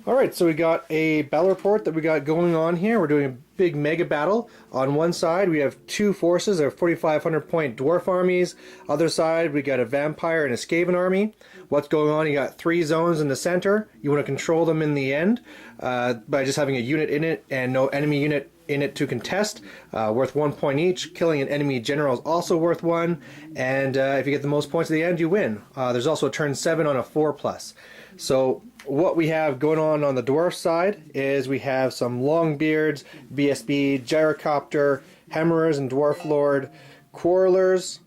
Alright, so we got a battle report that we got going on here. We're doing a big mega battle. On one side we have two forces, our 4,500 point dwarf armies. Other side we got a vampire and a Skaven army. What's going on? You got 3 zones in the center. You want to control them in the end by just having a unit in it and no enemy unit in it to contest, worth 1 point each. Killing an enemy general is also worth 1, and if you get the most points at the end, you win. There's also a turn 7 on a 4+. So what we have going on the dwarf side is we have some Longbeards, BSB, Gyrocopter, Hammerers and Dwarf Lord, Quarrelers,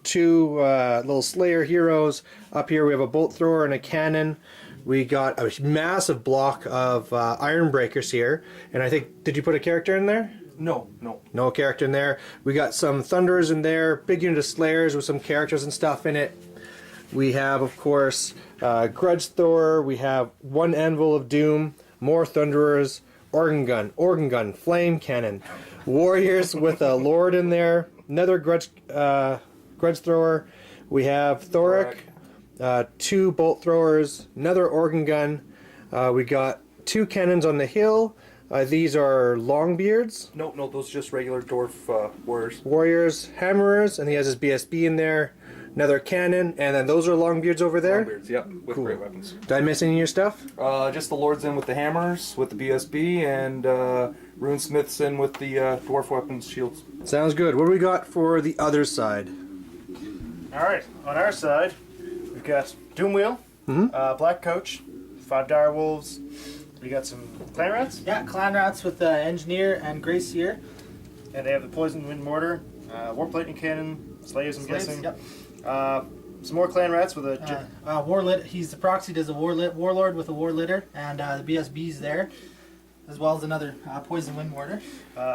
2 little Slayer heroes. Up here we have a Bolt Thrower and a Cannon. We got a massive block of Iron Breakers here, and I think, did you put a character in there? No. No character in there. We got some Thunderers in there, big unit of Slayers with some characters and stuff in it. We have, of course, Grudge Thrower. We have 1 Anvil of Doom, more Thunderers, Organ Gun, Flame Cannon, Warriors with a Lord in there, another Grudge Thrower. We have Thoric. 2 Bolt Throwers, another Organ Gun. We got 2 cannons on the hill. These are Longbeards. No, those are just regular dwarf warriors. Warriors, Hammerers, and he has his BSB in there. Another cannon, and then those are Longbeards over there? Longbeards, yep, with cool. great weapons. Did I miss any of your stuff? Just the Lords in with the hammers, with the BSB, and Runesmiths in with the dwarf weapons, shields. Sounds good. What do we got for the other side? Alright, on our side, we've got Doomwheel, Black Coach, 5 Dire Wolves. We got some Clan Rats. Yeah, Clan Rats with Engineer and Gracier. And they have the Poison Wind Mortar, Warp Lightning Cannon, Slayers, I'm guessing. Yep. Some more Clan Rats with a... Warlit. He's the proxied as a Warlord with a War Litter, and the BSB's there, as well as another Poison Wind Mortar.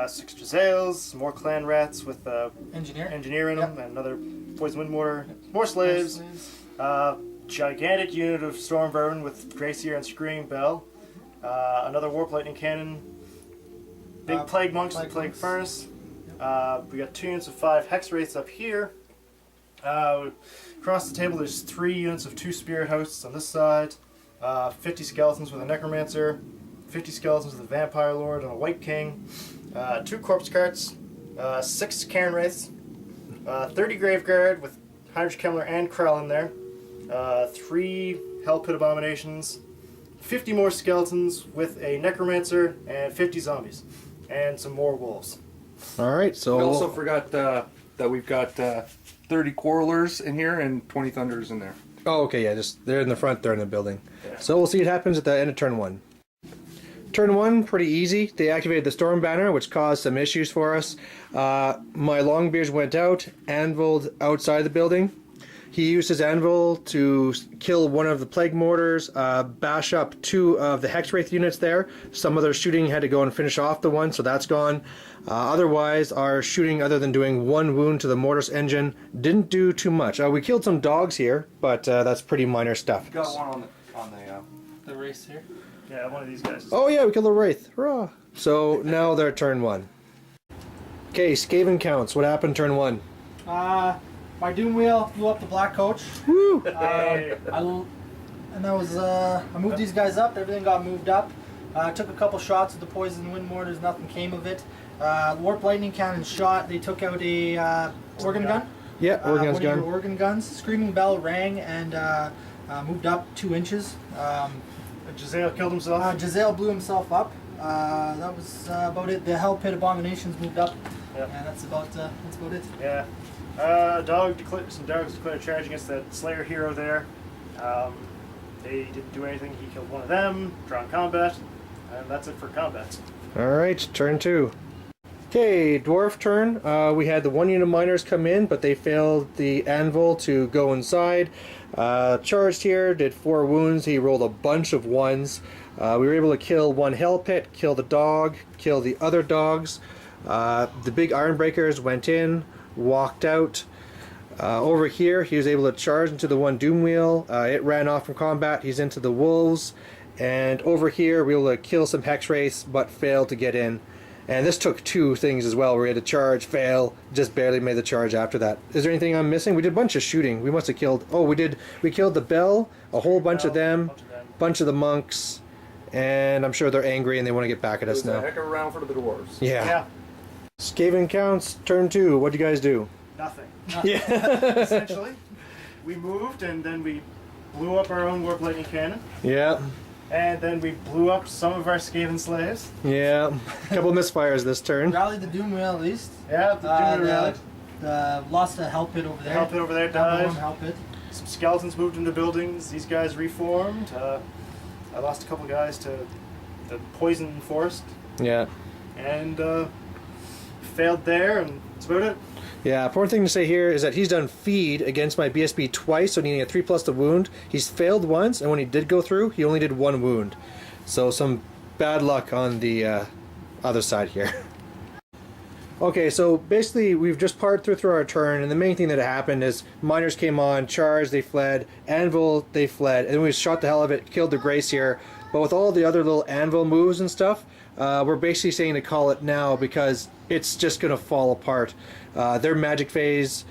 6 Jezzails, some more Clan Rats with Engineer in them, and another Poison Wind Mortar. More Slaves. Gigantic unit of Storm Vermin with Gracier and Screaming Bell. Another Warp Lightning Cannon. Big Plague Monks and Plague Furnace. We got 2 units of 5 Hex Wraiths up here. Across the table there's 3 units of 2 Spirit Hosts on this side. 50 Skeletons with a Necromancer. 50 Skeletons with a Vampire Lord and a White King. 2 Corpse Carts. 6 Cairn Wraiths. 30 Graveguard with Heinrich Kemmler and Krell in there. 3 Hell Pit Abominations. 50 more Skeletons with a Necromancer and 50 Zombies. And some more Wolves. Alright, so... We also forgot that we've got 30 Quarrelers in here and 20 Thunderers in there. Oh, okay, yeah, just they're in the front, they're in the building. Yeah. So we'll see what happens at the end of turn 1. Turn 1, pretty easy. They activated the Storm Banner, which caused some issues for us. My Longbeards went out, anviled outside the building. He used his anvil to kill 1 of the Plague Mortars, bash up 2 of the Hex Wraith units there. Some other shooting had to go and finish off the one, so that's gone. Otherwise, our shooting, other than doing 1 wound to the Mortis engine, didn't do too much. We killed some dogs here, but that's pretty minor stuff. Got one on The race here. Yeah, one of these guys. Oh yeah, we killed a Wraith. Hurrah! So now they're turn 1. Okay, Skaven counts. What happened turn 1? My Doomwheel flew up the Black Coach. Woo! I moved these guys up. Everything got moved up. Took a couple shots at the Poison Wind Mortars. Nothing came of it. Warp Lightning Cannon shot. They took out a Organ Gun. Yeah, Organ's gun. Organ Guns. Screaming Bell rang and moved up 2 inches. Jezzail killed himself. Jezzail blew himself up. That was about it. The Hell Pit Abominations moved up. Yep. And that's about it. Yeah. Some dogs declared charge against that Slayer hero there. They didn't do anything. He killed one of them. Drawn combat. And that's it for combat. Alright, turn 2. Okay, Dwarf turn. We had the 1 unit of miners come in, but they failed the anvil to go inside. Charged here, did 4 wounds. He rolled a bunch of 1s. We were able to kill 1 Hell Pit, kill the dog, kill the other dogs. The big Iron Breakers went in, walked out. Over here, he was able to charge into the 1 Doomwheel. It ran off from combat. He's into the Wolves. And over here, we were able to kill some Hex Wraiths, but failed to get in. And this took 2 things as well. We had to charge, fail, just barely made the charge after that. Is there anything I'm missing? We did a bunch of shooting. We must have killed... Oh, we killed the Bell, a whole bunch of them, bunch of the monks, and I'm sure they're angry and they want to get back at It us was a now. heck of a round for the dwarves. Yeah. Yeah, Skaven counts, turn 2. What'd you guys do? nothing. Yeah. Essentially, we moved and then we blew up our own warp lightning cannon, Yeah. and then we blew up some of our Skaven slaves. Yeah. Couple misfires this turn. Rallied the Doom Wheel at least. Yeah, Lost a help pit over the there. help pit over there Number died. one help pit. Some skeletons moved into buildings. These guys reformed. I lost a couple guys to the poison forest Yeah. and failed there, and that's about it. Yeah, important thing to say here is that he's done feed against my BSB twice, so needing a 3+ to wound. He's failed once, and when he did go through, he only did 1 wound. So some bad luck on the other side here. Okay, so basically we've just parted through our turn, and the main thing that happened is miners came on, charged, they fled, anvil, they fled, and then we shot the hell of it, killed the Grace here. But with all the other little anvil moves and stuff, we're basically saying to call it now because it's just going to fall apart. Their magic phase,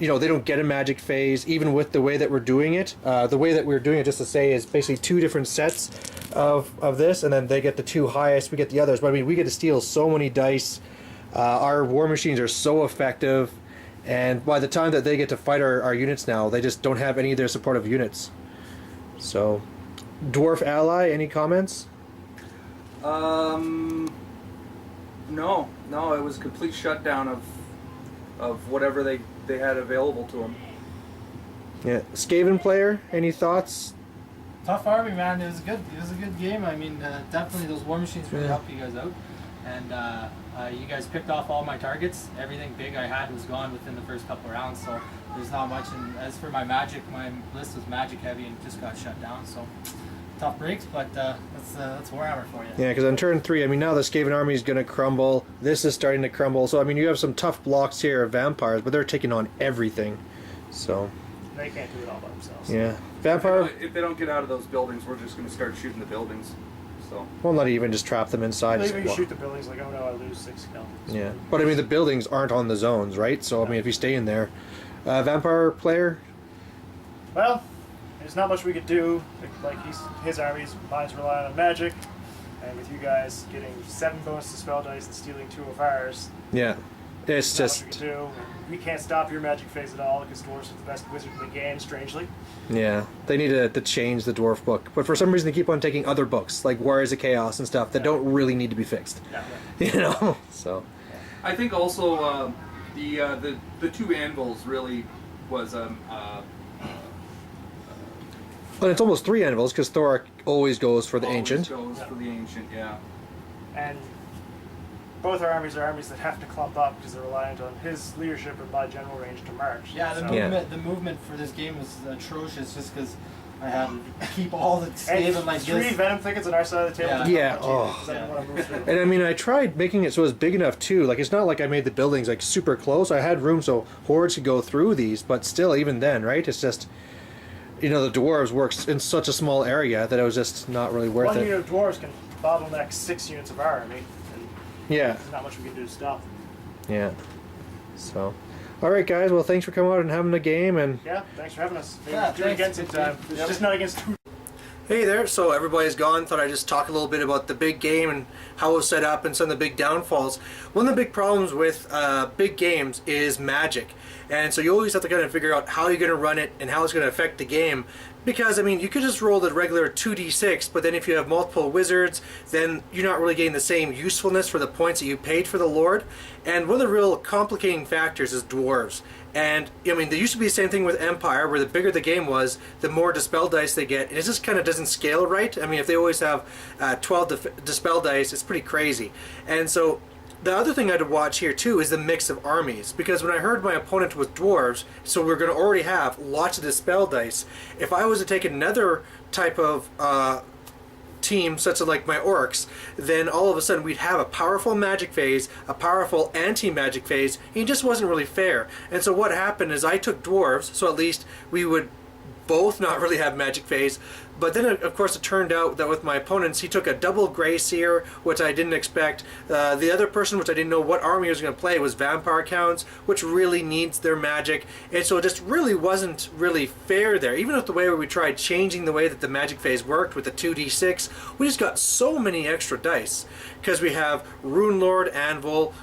they don't get a magic phase, even with the way that we're doing it. The way that we're doing it, just to say, is basically 2 different sets of this, and then they get the 2 highest, we get the others. But I mean, we get to steal so many dice. Our war machines are so effective, and by the time that they get to fight our units now, they just don't have any of their supportive units. So, Dwarf ally, any comments? No, it was a complete shutdown of whatever they had available to them. Yeah, Skaven player, any thoughts? Tough army, man. It was good. It was a good game. I mean, definitely those war machines really helped you guys out, and you guys picked off all my targets. Everything big I had was gone within the first couple of rounds, so there's not much. And as for my magic, my list was magic heavy and just got shut down. So tough breaks, but that's Warhammer for you. Yeah, because on turn 3, I mean, now the Skaven army is going to crumble. This is starting to crumble. So, I mean, you have some tough blocks here of vampires, but they're taking on everything. So, They can't do it all by themselves. yeah. Vampire, If they don't get out of those buildings, we're just going to start shooting the buildings. So well, not even, just trap them inside. Maybe just you shoot the buildings like, oh no, I lose 6 skeletons. Yeah, but I mean, the buildings aren't on the zones, right? So, I mean, if you stay in there. Vampire player? Well, there's not much we could do. Like his armies, mine's relying on magic, and with you guys getting 7 bonus to spell dice and stealing 2 of ours, Yeah. It's there's just, not much we can do. We can't stop your magic phase at all because Dwarfs are the best wizard in the game, strangely. yeah. They need to change the Dwarf book. But for some reason, they keep on taking other books, like Warriors of Chaos and stuff, that don't really need to be fixed. Yeah. So. I think also the 2 anvils really was But it's almost 3 anvils, because Thorak always goes for the ancient. Goes for the ancient, yeah. And both our armies are armies that have to clump up because they're reliant on his leadership and my general range to march. Yeah, the So- movement. The movement for this game was atrocious, just because I had to keep all the And Skaven like 3 this. venom thickets on our side of the table. Yeah, Because I didn't oh. want to move through. And I mean, I tried making it so it was big enough too. Like, it's not like I made the buildings like super close. I had room so hordes could go through these, but still, even then, right? It's just, the dwarves works in such a small area that it was just not really worth 1 it. unit of dwarves can bottleneck 6 units of our army, and Yeah, there's not much we can do to stop them. yeah. So, all right, guys. Well, thanks for coming out and having a game. And Yeah, thanks for having us. Maybe Yeah, do it thanks. again sometime. It's just not against 2. hey there. So everybody's gone. Thought I'd just talk a little bit about the big game and how it was set up and some of the big downfalls. One of the big problems with big games is magic. And so you always have to kind of figure out how you're going to run it and how it's going to affect the game. Because, I mean, you could just roll the regular 2d6, but then if you have multiple wizards, then you're not really getting the same usefulness for the points that you paid for the Lord. And one of the real complicating factors is dwarves. And, I mean, there used to be the same thing with Empire, where the bigger the game was, the more dispel dice they get. And it just kind of doesn't scale right. I mean, if they always have 12 dispel dice, it's pretty crazy. And so the other thing I had to watch here too is the mix of armies, because when I heard my opponent was dwarves, so we're going to already have lots of dispel dice. If I was to take another type of team, such as like my orcs, then all of a sudden we'd have a powerful magic phase, a powerful anti-magic phase, and it just wasn't really fair. And so what happened is I took dwarves, so at least we would both not really have magic phase, But then, of course, it turned out that with my opponents, he took a double Grey Seer, which I didn't expect. The other person, which I didn't know what army he was going to play, was Vampire Counts, which really needs their magic. And so it just really wasn't really fair there. Even with the way where we tried changing the way that the magic phase worked with the 2d6, we just got so many extra dice. Because we have Rune Lord Anvil,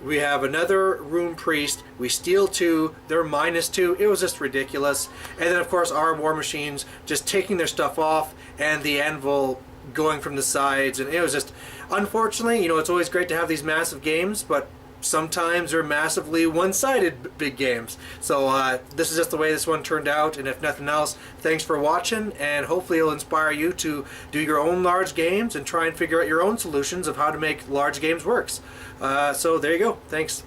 we have another Rune Priest, we steal 2, they're -2, it was just ridiculous. And then of course our War Machines just taking their stuff off and the Anvil going from the sides, and it was just, unfortunately, you know, it's always great to have these massive games, but sometimes they're massively one-sided big games. So this is just the way this one turned out, and if nothing else, thanks for watching, and hopefully it'll inspire you to do your own large games and try and figure out your own solutions of how to make large games works. So there you go. Thanks.